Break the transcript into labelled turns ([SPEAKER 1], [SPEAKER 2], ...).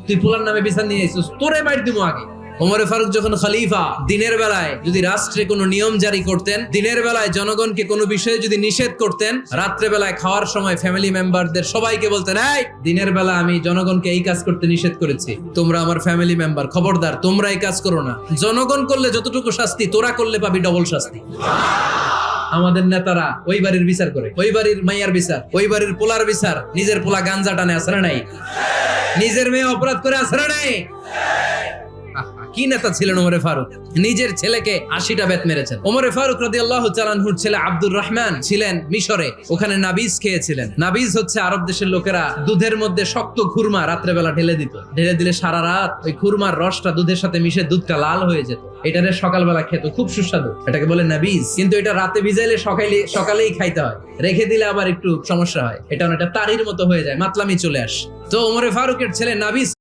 [SPEAKER 1] তুই পোলার নামে বিচার নিয়ে এসেছিস, তোরে মার দিব আগে। ওমরে ফারুক যখন খলিফা, দিনের বেলায় যদি রাষ্ট্রে কোনো নিয়ম জারি করতেন, দিনের বেলায় জনগণকে কোনো বিষয়ে যদি নিষেধ করতেন, রাত্রে বেলায় খাওয়ার সময় ফ্যামিলি মেম্বারদের সবাইকে বলতেন, এই দিনের বেলা আমি জনগণকে এই কাজ করতে নিষেধ করেছি, তোমরা আমার ফ্যামিলি মেম্বার, খবরদার তোমরা এই কাজ করো না। জনগণ করলে যতটুকু শাস্তি, তোরা করলে পাবি ডবল শাস্তি। আমাদের নেতারা ওই বাড়ির বিচার করে, ওই বাড়ির মাইয়ার বিচার, ওই বাড়ির পোলার বিচার, নিজের পোলা গাঞ্জা টানে আসরে নাই, নিজের মেয়ে অপরাধ করে আসরে নাই। কি নেতা ছিলেন ওমরে ফারুক, নিজের ছেলেকে 80টা বেত মেরেছেন। ওমরে ফারুক রাদিয়াল্লাহু তাআলা আনহুর ছেলে আব্দুর রহমান ছিলেন মিশরে, ওখানে নাবিজ খেয়েছিলেন। নাবিজ হচ্ছে আরব দেশের লোকেরা দুধের মধ্যে শক্ত খুরমা রাত্রেবেলা ঢেলে দিত, ঢেলে দিলে সারা রাত ওই খুরমার রসটা দুধের সাথে মিশে দুধটা লাল হয়ে যেত, এটারে সকালবেলা খেত, খুব সুস্বাদু, এটাকে বলে নাবিজ। কিন্তু এটা রাতে ভিজাইলে সকালেই খাইতে হয়, রেখে দিলে আবার একটু সমস্যা হয়, এটা অনেকটা তারির মতো হয়ে যায়, মাতলামি চলে আসে। তো ওমরে ফারুকের ছেলে নাবিজ